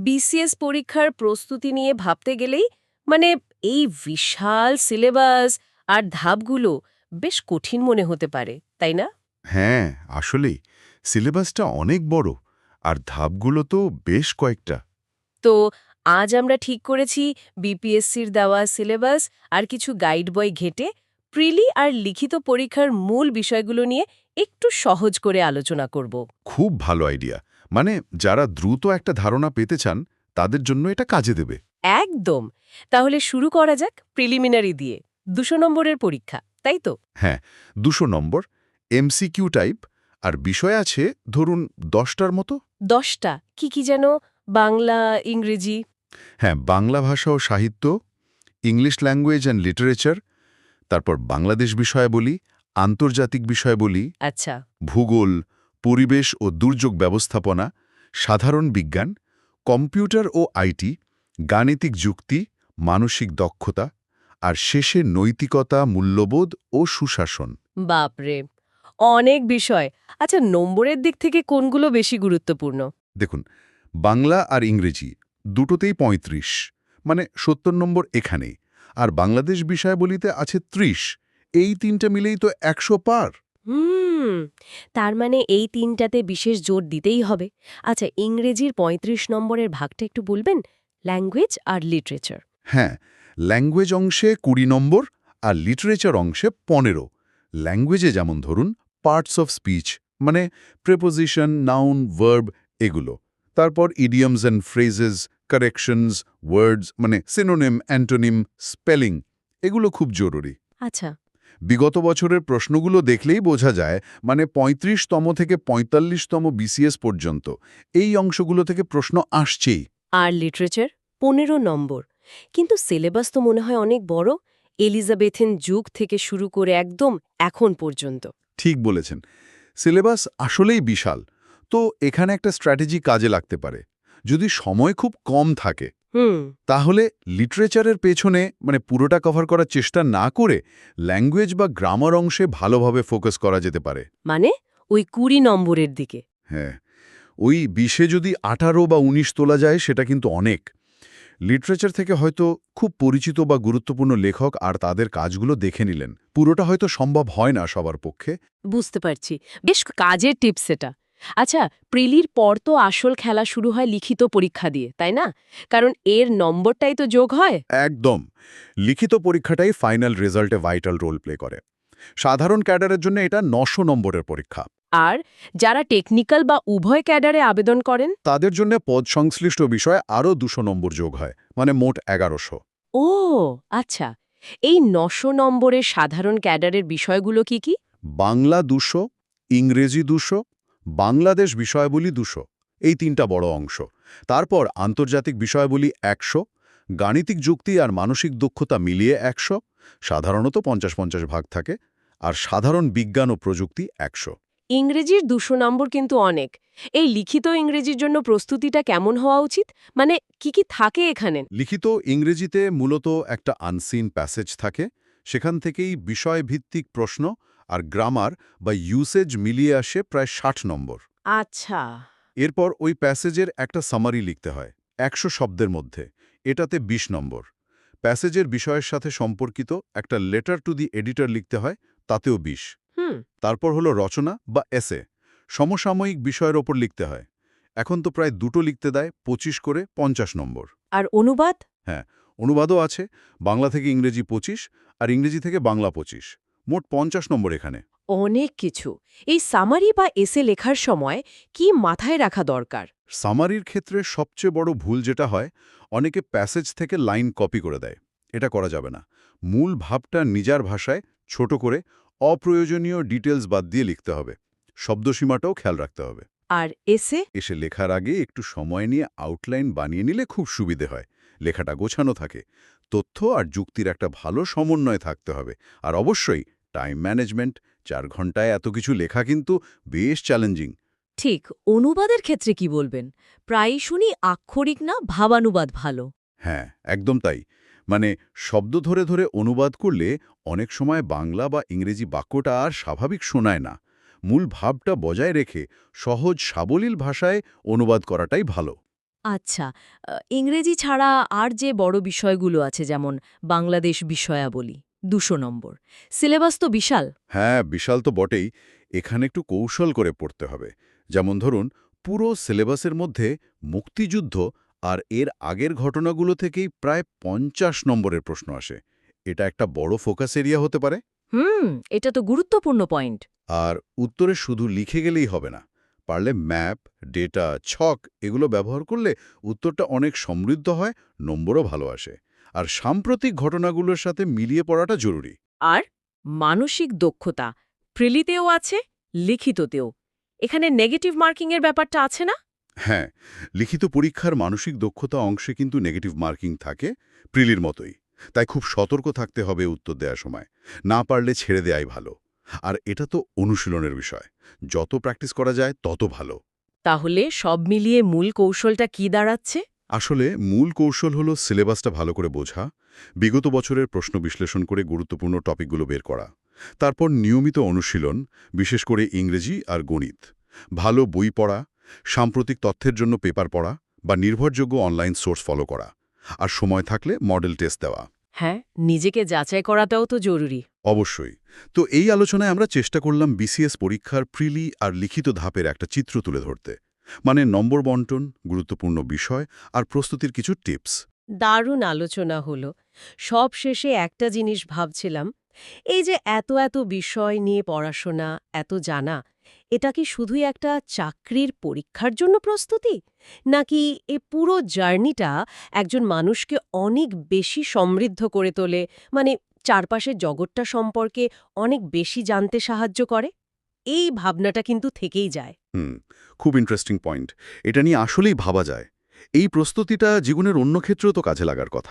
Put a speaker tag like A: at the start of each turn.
A: BCS পরীক্ষার প্রস্তুতি নিয়ে ভাবতে গেলেই মানে এই বিশাল সিলেবাস আর ধাপগুলো বেশ কঠিন মনে হতে পারে, তাই না?
B: হ্যাঁ, আসলেই সিলেবাসটা অনেক বড় আর ধাপগুলো তো বেশ কয়েকটা।
A: তো আজ আমরা ঠিক করেছি বিপিএসসির দেওয়া সিলেবাস আর কিছু গাইড বই ঘেটে প্রিলি আর লিখিত পরীক্ষার মূল বিষয়গুলো নিয়ে একটু সহজ করে আলোচনা করব।
B: খুব ভালো আইডিয়া। মানে যারা দ্রুত একটা ধারণা পেতে চান তাদের জন্য এটা কাজে দেবে।
A: একদম। তাহলে শুরু করা যাক প্রিলিমিনারি দিয়ে 200 নম্বরের পরীক্ষা, তাই তো?
B: হ্যাঁ, 200 নম্বর, এমসিকিউ টাইপ, আর বিষয় আছে ধরুন 10টার মতো।
A: 10টা কি কি যেন? বাংলা, ইংরেজি?
B: হ্যাঁ, বাংলা ভাষা ও সাহিত্য, ইংলিশ ল্যাঙ্গুয়েজ অ্যান্ড লিটারেচার, তারপর বাংলাদেশ বিষয়াবলী, আন্তর্জাতিক বিষয়াবলী,
A: আচ্ছা।
B: ভূগোল, পরিবেশ ও দুর্যোগ ব্যবস্থাপনা, সাধারণ বিজ্ঞান, কম্পিউটার ও আইটি, গাণিতিক যুক্তি, মানসিক দক্ষতা, আর শেষে নৈতিকতা, মূল্যবোধ ও সুশাসন।
A: বাপরে, অনেক বিষয়। আচ্ছা, নম্বরের দিক থেকে কোনগুলো বেশি গুরুত্বপূর্ণ?
B: দেখুন, বাংলা আর ইংরেজি দুটোতেই ৩৫, মানে ৭০ নম্বর এখানেই। আর বাংলাদেশ বিষয়াবলীতে আছে ৩০। এই তিনটা মিলেই তো ১০০ পার।
A: হুম, তার মানে এই তিনটাতে বিশেষ জোর দিতেই হবে। আচ্ছা, ইংরেজির ৩৫ নম্বরের ভাগটা একটু বলবেন? ল্যাঙ্গুয়েজ আর লিটারেচার।
B: হ্যাঁ, ল্যাঙ্গুয়েজ অংশে ২০ নম্বর আর লিটারেচার অংশে ১৫। ল্যাঙ্গুয়েজে যেমন ধরুন পার্টস অফ স্পিচ, মানে প্রেপোজিশন, নাউন, ভার্ব, এগুলো। তারপর ইডিয়মস অ্যান্ড ফ্রেজেস, কারেকশনস, ওয়ার্ডস, মানে সিনোনিম, অ্যান্টোনিম, স্পেলিং, এগুলো খুব জরুরি।
A: আচ্ছা।
B: বিগত বছরের প্রশ্নগুলো দেখলেই বোঝা যায়, মানে ৩৫তম থেকে ৪৫তম বিসিএস পর্যন্ত এই অংশগুলো থেকে প্রশ্ন আসছেই।
A: আর লিটারেচার ১৫ নম্বর। কিন্তু সিলেবাস তো মনে হয় অনেক বড়। এলিজাবেথেন যুগ থেকে শুরু করে একদম এখন পর্যন্ত।
B: ঠিক বলেছেন, সিলেবাস আসলেই বিশাল। তো এখানে একটা স্ট্র্যাটেজি কাজে লাগতে পারে। যদি সময় খুব কম থাকে
A: হুম।
B: তাহলে লিটারেচারের পেছনে মানে পুরোটা কভার করার চেষ্টা না করে ল্যাঙ্গুয়েজ বা গ্রামার অংশে ভালোভাবে ফোকাস করা যেতে পারে।
A: মানে ওই ২০ নম্বরের দিকে।
B: হ্যাঁ, ওই ২০-এ যদি ১৮ বা ১৯ তোলা যায় সেটা কিন্তু অনেক। লিটারেচার থেকে হয়তো খুব পরিচিত বা গুরুত্বপূর্ণ লেখক আর তাদের কাজগুলো দেখে নিলেন। পুরোটা হয়তো সম্ভব হয় না সবার পক্ষে।
A: বুঝতে পারছি। বেশ কাজের টিপস এটা। আচ্ছা, প্রিলির পর তো আসল খেলা শুরু হয় লিখিত পরীক্ষা দিয়ে, তাই না? কারণ এর নম্বরটাই তো যোগ হয়।
B: একদম, লিখিত পরীক্ষাটাই ফাইনাল রেজাল্টে ভাইটাল রোল প্লে করে। সাধারণ ক্যাডারের জন্য এটা ৯০০ নম্বরের পরীক্ষা।
A: আর যারা টেকনিক্যাল বা উভয় ক্যাডারে আবেদন করেন?
B: তাদের জন্য পদ সংশ্লিষ্ট বিষয়ে আরও ২০০ নম্বর যোগ হয়, মানে মোট ১১০০।
A: ও আচ্ছা। এই ৯০০ নম্বরের সাধারণ ক্যাডারের বিষয়গুলো কি কি?
B: বাংলা ২০০, ইংরেজি ২০০, বাংলাদেশ বিষয়াবলী ২০০, এই তিনটা বড় অংশ। তারপর আন্তর্জাতিক বিষয়াবলী ১০০, গাণিতিক যুক্তি আর মানসিক দক্ষতা মিলিয়ে ১০০, সাধারণত ৫০-৫০ ভাগ থাকে, আর সাধারণ বিজ্ঞান ও প্রযুক্তি ১০০।
A: ইংরেজির ২০০ নম্বর কিন্তু অনেক। এই লিখিত ইংরেজির জন্য প্রস্তুতিটা কেমন হওয়া উচিত? মানে কি কি থাকে এখানে?
B: লিখিত ইংরেজিতে মূলত একটা আনসিন প্যাসেজ থাকে, সেখান থেকেই বিষয়ভিত্তিক প্রশ্ন আর গ্রামার বা ইউসেজ মিলিয়ে আসে প্রায় ৬০ নম্বর।
A: আচ্ছা।
B: এরপর ওই প্যাসেজের একটা সামারি লিখতে হয় ১০০ শব্দের মধ্যে, এটাতে ২০ নম্বর। প্যাসেজের বিষয়ের সাথে সম্পর্কিত একটা লেটার টু দি এডিটর লিখতে হয়, তাতেও ২০।
A: হুম।
B: তারপর হলো রচনা বা এসে, সমসাময়িক বিষয়ের ওপর লিখতে হয়। এখন তো প্রায় দুটো লিখতে দেয়, ২৫ করে, ৫০ নম্বর।
A: আর অনুবাদ?
B: হ্যাঁ, অনুবাদও আছে, বাংলা থেকে ইংরেজি ২৫ আর ইংরেজি থেকে বাংলা ২৫, মোট ৫০ নম্বর এখানে।
A: অনেক কিছু। এই সামারি বা এসে লেখার সময় কি মাথায় রাখা দরকার?
B: সামারির ক্ষেত্রে সবচেয়ে বড় ভুল যেটা হয়, অনেকে প্যাসেজ থেকে লাইন কপি করে দেয়। এটা করা যাবে না। মূল ভাবটা নিজের ভাষায় ছোট করে অপ্রয়োজনীয় ডিটেলস বাদ দিয়ে লিখতে হবে। শব্দসীমাটাও খেয়াল রাখতে হবে।
A: আর এসে?
B: এসে লেখার আগে একটু সময় নিয়ে আউটলাইন বানিয়ে নিলে খুব সুবিধে হয়। লেখাটা গোছানো থাকে। তথ্য আর যুক্তির একটা ভালো সমন্বয় থাকতে হবে। আর অবশ্যই টাইম ম্যানেজমেন্ট। ৪ ঘন্টায় এত কিছু লেখা কিন্তু বেশ চ্যালেঞ্জিং।
A: ঠিক। অনুবাদের ক্ষেত্রে কি বলবেন? প্রায়ই শুনি আক্ষরিক না ভাবানুবাদ ভালো।
B: হ্যাঁ, একদম তাই। মানে শব্দ ধরে ধরে অনুবাদ করলে অনেক সময় বাংলা বা ইংরেজি বাক্যটা আর স্বাভাবিক শোনায় না। মূল ভাবটা বজায় রেখে সহজ সাবলীল ভাষায় অনুবাদ করাটাই ভালো।
A: আচ্ছা, ইংরেজি ছাড়া আর যে বড় বিষয়গুলো আছে যেমন বাংলাদেশ বিষয়াবলী ২০০ নম্বর, সিলেবাস তো বিশাল।
B: হ্যাঁ, বিশাল তো বটেই। এখানে একটু কৌশল করে পড়তে হবে। যেমন ধরুন, পুরো সিলেবাসের মধ্যে মুক্তিযুদ্ধ আর এর আগের ঘটনাগুলো থেকেই প্রায় ৫০ নম্বরের প্রশ্ন আসে। এটা একটা বড় ফোকাস এরিয়া হতে পারে।
A: এটা তো গুরুত্বপূর্ণ পয়েন্ট।
B: আর উত্তরে শুধু লিখে গেলেই হবে না। পারলে ম্যাপ, ডেটা, ছক এগুলো ব্যবহার করলে উত্তরটা অনেক সমৃদ্ধ হয়, নম্বরও ভালো আসে। আর সাম্প্রতিক ঘটনাগুলোর সাথে মিলিয়ে পড়াটা জরুরি।
A: আর মানসিক দক্ষতা প্রিলিতেও আছে, লিখিততেও। এখানে নেগেটিভ মার্কিংয়ের ব্যাপারটা আছে না?
B: হ্যাঁ, লিখিত পরীক্ষার মানসিক দক্ষতা অংশে কিন্তু নেগেটিভ মার্কিং থাকে, প্রিলির মতোই। তাই খুব সতর্ক থাকতে হবে উত্তর দেওয়ার সময়। না পারলে ছেড়ে দেয়াই ভালো। আর এটা তো অনুশীলনের বিষয়। যত প্র্যাকটিস করা যায় তত ভালো।
A: তাহলে সব মিলিয়ে মূল কৌশলটা কি দাঁড়াচ্ছে?
B: আসলে মূল কৌশল হলো সিলেবাসটা ভালো করে বোঝা, বিগত বছরের প্রশ্ন বিশ্লেষণ করে গুরুত্বপূর্ণ টপিকগুলো বের করা, তারপর নিয়মিত অনুশীলন, বিশেষ করে ইংরেজি আর গণিত, ভালো বই পড়া, সাম্প্রতিক তথ্যের জন্য পেপার পড়া বা নির্ভরযোগ্য অনলাইন সোর্স ফলো করা, আর সময় থাকলে মডেল টেস্ট দেওয়া।
A: হ্যাঁ, নিজেকে যাচাই করাটাও তো জরুরি।
B: অবশ্যই। তো এই আলোচনায় আমরা চেষ্টা করলাম বিসিএস পরীক্ষার প্রিলি আর লিখিত ধাপের একটা চিত্র তুলে ধরতে, মানে নম্বর বন্টন, গুরুত্বপূর্ণ বিষয় আর প্রস্তুতির কিছু টিপস।
A: দারুণ আলোচনা হলো। সব শেষে একটা জিনিস ভাবছিলাম, এই যে এত এত বিষয় নিয়ে পড়াশোনা, এত জানা, এটা কি শুধুই একটা চাকরির পরীক্ষার জন্য প্রস্তুতি? নাকি এ পুরো জার্নিটা একজন মানুষকে অনেক বেশি সমৃদ্ধ করে তোলে, মানে চারপাশের জগৎটা সম্পর্কে অনেক বেশি জানতে সাহায্য করে? এই ভাবনাটা কিন্তু থেকেই যায়।
B: হুম, খুব ইন্টারেস্টিং পয়েন্ট। এটা নিয়ে আসলেই ভাবা যায়। এই প্রস্তুতিটা জীবনের অন্য ক্ষেত্রেও তো কাজে লাগার কথা।